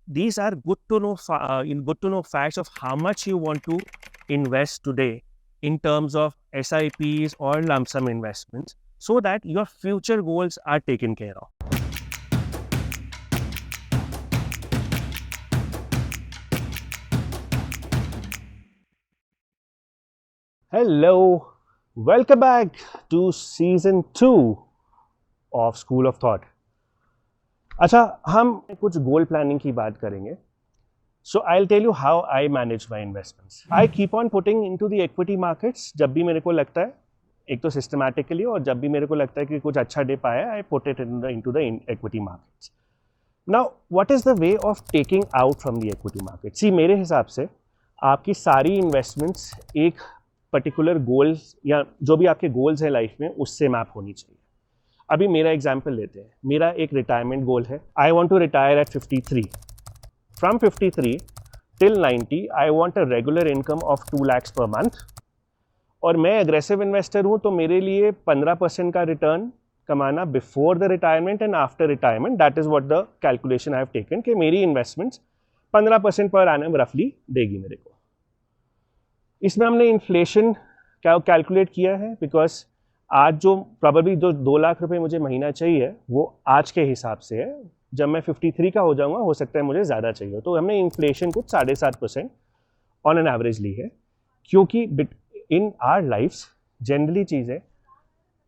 these are good to know facts of how much you want to invest today in terms of SIPs or lump sum investments, so that your future goals are taken care of. Hello, welcome back to season 2 of School of Thought. अच्छा, हम कुछ goal planning की बात करेंगे. So I'll tell you how I manage my investments. I keep on putting into the equity markets जब भी मेरे को लगता है, एक तो systematically, और जब भी मेरे को लगता है कि कुछ अच्छा dip आया, I put it into the equity markets. Now, what is the way of taking out from the equity market? See, मेरे हिसाब से आपकी सारी investments एक particular goals या जो भी आपके goals है लाइफ में उससे मैप होनी चाहिए. अभी मेरा एग्जाम्पल लेते हैं. मेरा एक रिटायरमेंट गोल है. I want to retire at 53. From 53 till 90 I want a regular income of 2 lakhs per month. और मैं एग्रेसिव इन्वेस्टर हूँ, तो मेरे लिए 15% का रिटर्न कमाना before the retirement and after retirement, that is what the calculation I have taken कि मेरी इन्वेस्टमेंट्स 15% पर एनम रफली देगी मेरे को. इसमें हमने इन्फ्लेशन क्या कैलकुलेट किया है, बिकॉज आज जो प्रॉबेबली जो 2 लाख रुपए मुझे महीना चाहिए वो आज के हिसाब से है. जब मैं 53 का हो जाऊंगा हो सकता है मुझे ज़्यादा चाहिए. तो हमने इन्फ्लेशन कुछ 7.5% ऑन एन एवरेज ली है, क्योंकि इन आवर लाइफ्स जनरली चीज़ें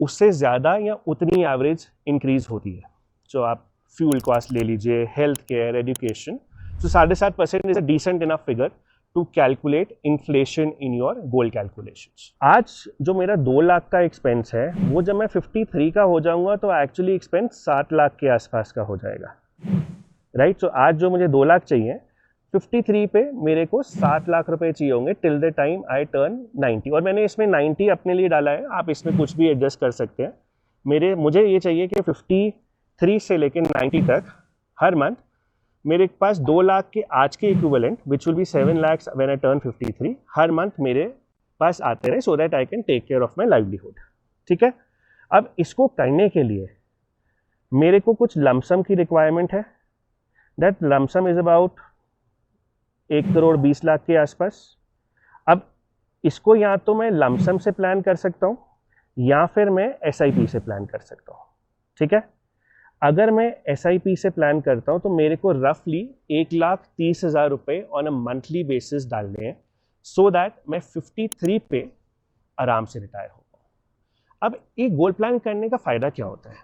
उससे ज़्यादा या उतनी एवरेज इंक्रीज होती है. जो आप फ्यूल कॉस्ट ले लीजिए, हेल्थ केयर, एजुकेशन. तो 7.5% is a decent enough figure to calculate inflation in your goal calculations. आज जो मेरा 2 लाख का एक्सपेंस है वो जब मैं 53 का हो जाऊंगा तो एक्चुअली एक्सपेंस 7 लाख के आसपास का हो जाएगा, राइट. सो आज जो मुझे 2 लाख चाहिए, 53 पे मेरे को 7 लाख रुपए चाहिए होंगे till the time I turn 90. और मैंने इसमें 90 अपने लिए डाला है, आप इसमें कुछ भी एडजस्ट कर सकते हैं. मुझे ये चाहिए कि 53 से लेकर 90 तक हर मंथ मेरे पास 2 लाख के आज के equivalent which will be 7 lakhs when I turn 53 हर मंथ मेरे पास आते रहे, so that I can take care of my livelihood. ठीक है. अब इसको करने के लिए मेरे को कुछ लमसम की रिक्वायरमेंट है. दैट लमसम इज अबाउट 1,20,00,000 के आसपास. अब इसको या तो मैं लमसम से प्लान कर सकता हूँ या फिर मैं SIP से प्लान कर सकता हूँ. ठीक है. अगर मैं SIP से प्लान करता हूं तो मेरे को रफली 1,30,000 रुपए ऑन अ मंथली बेसिस डालने हैं, सो दैट मैं 53 पे आराम से रिटायर हो पाऊं. अब एक गोल प्लान करने का फायदा क्या होता है?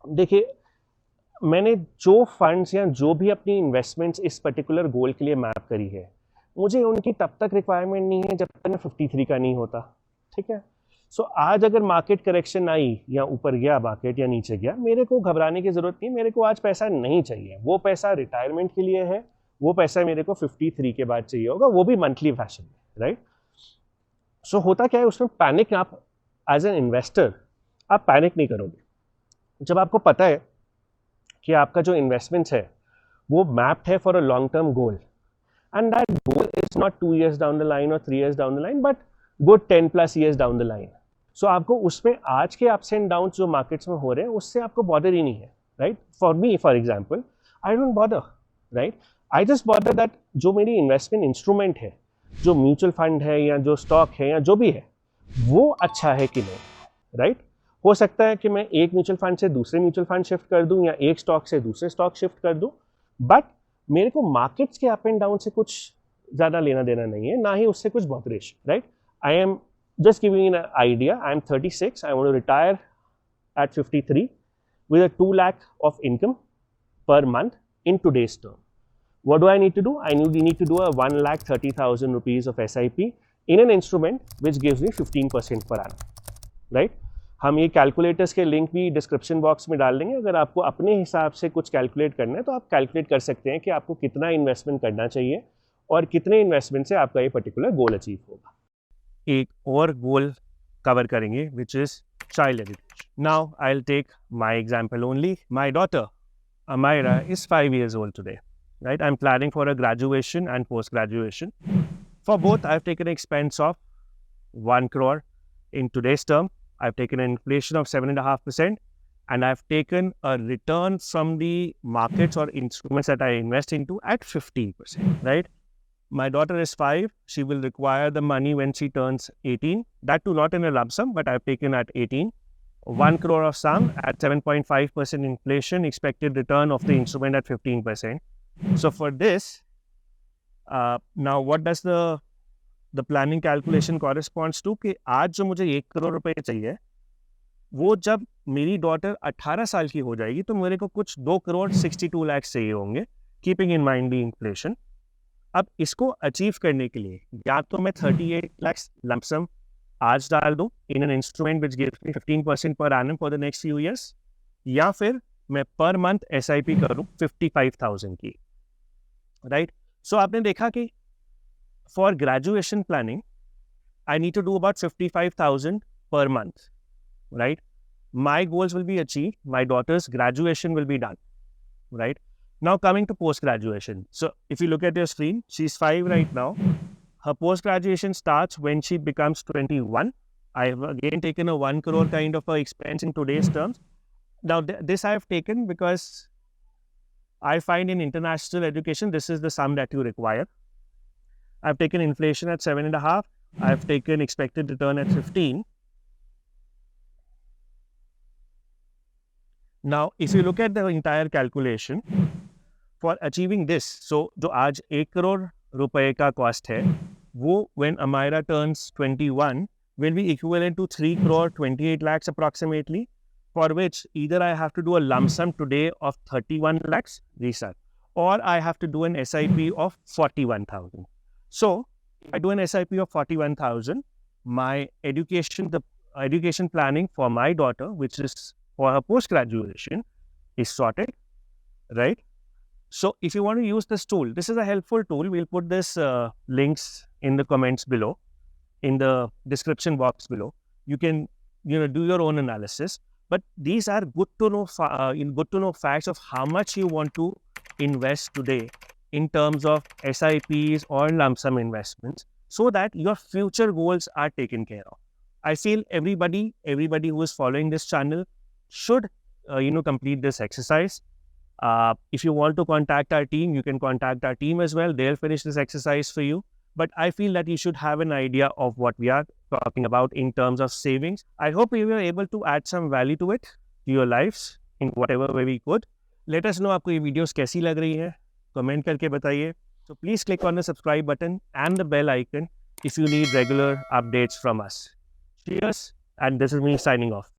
देखिए, मैंने जो फंड्स या जो भी अपनी इन्वेस्टमेंट्स इस पर्टिकुलर गोल के लिए मैप करी है, मुझे उनकी तब तक रिक्वायरमेंट नहीं है जब तक मैं 53 का नहीं होता. ठीक है. सो आज अगर मार्केट करेक्शन आई या ऊपर गया मार्केट या नीचे गया, मेरे को घबराने की जरूरत नहीं. मेरे को आज पैसा नहीं चाहिए, वो पैसा रिटायरमेंट के लिए है. वो पैसा मेरे को 53 के बाद चाहिए होगा, वो भी मंथली फैशन में, राइट. सो होता क्या है उसमें, पैनिक आप एज एन इन्वेस्टर आप पैनिक नहीं करोगे जब आपको पता है कि आपका जो इन्वेस्टमेंट्स है वो मैप्ड है for a long term goal, and that goal is not 2 years down the line और 3 years down the line, but good 10+ years down the line. So आपको उसमें आज के अप्स एंड डाउन जो मार्केट्स में हो रहे हैं उससे आपको बॉदर ही नहीं है, right. For me, for example, I don't bother, right. I just bother that जो मेरी इन्वेस्टमेंट इंस्ट्रूमेंट है, जो म्यूचुअल फंड है या जो स्टॉक है या जो भी है, वो अच्छा है कि नहीं, राइट. हो सकता है कि मैं एक म्यूचुअल फंड से दूसरे म्यूचुअल फंड शिफ्ट कर दूं या एक स्टॉक से दूसरे स्टॉक शिफ्ट कर दूं, बट मेरे को मार्केट्स के अप एंड डाउन से कुछ ज़्यादा लेना देना नहीं है, ना ही उससे कुछ botheration, right. I am just giving you an idea. I am 36. I want to retire at 53 with a 2 lakh of income per month in today's term. What do I need to do? I need to do a 1,30,000 rupees of SIP in an instrument which gives me 15% per annum. Right? हम ये calculators के link भी description box में डाल देंगे. अगर आपको अपने हिसाब से कुछ कैलकुलेट करना है तो आप कैलकुलेट कर सकते हैं कि आपको कितना इन्वेस्टमेंट करना चाहिए और कितने इन्वेस्टमेंट से आपका ये पर्टिकुलर गोल अचीव होगा. एक और गोल कवर करेंगे which is child education. Now I will take my example only. My daughter Amira is 5 years old today, right? I'm planning for a graduation and post graduation. For both, I've taken an expense of 1 crore in today's term. I've taken an inflation of 7.5%, and I've taken a return from the markets or instruments that I invest into at 15%, right? My daughter is 5. She will require the money when she turns 18. That too not in a lump sum, but I've taken at 18. 1 crore of sum at 7.5% inflation, expected return of the instrument at 15%. So for this, now what does the planning calculation corresponds to कि आज जो मुझे 1 करोड़ रुपए चाहिए वो जब मेरी daughter 18 साल की हो जाएगी तो मेरे को कुछ 2 करोड़ 62 लाख चाहिए होंगे, keeping in mind the inflation. अब इसको अचीव करने के लिए या तो मैं 38 लाख लंप सम आज डाल दूं in an instrument which gives me 15% per annum for the next few years, या फिर मैं पर मंथ SIP करूं 55,000 की, राइट? सो आपने देखा कि for graduation planning I need to do about 55,000 per month, right? My goals will be achieved. My daughter's graduation will be done, right? Now coming to post-graduation. So if you look at your screen, she's 5 right now. Her post-graduation starts when she becomes 21. I have again taken a 1 crore kind of a expense in today's terms. Now this I have taken because I find in international education, this is the sum that you require. I've taken inflation at 7.5. I've taken expected return at 15. Now, if you look at the entire calculation for achieving this, so जो आज 1 करोड़ रुपए का cost है, वो when Amira turns 21 will be equivalent to 3 crore 28 lakhs approximately, for which either I have to do a lump sum today of 31 lakhs, research, or I have to do an SIP of 41,000. So, if I do an SIP of 41,000, my education, the education planning for my daughter, which is for her post-graduation, is sorted, right? So if you want to use this tool, this is a helpful tool. We'll put this links in the comments below, in the description box below. You can, do your own analysis. But these are good to know facts of how much you want to invest today in terms of SIPs or lump sum investments, so that your future goals are taken care of. I feel everybody who is following this channel should complete this exercise. If you want to contact our team, you can contact our team as well. They'll finish this exercise for you. But I feel that you should have an idea of what we are talking about in terms of savings. I hope we were able to add some value to it, to your lives, in whatever way we could. Let us know आपको ये videos कैसी लग रही है, comment करके बताइए. So please click on the subscribe button and the bell icon if you need regular updates from us. Cheers, and this is me signing off.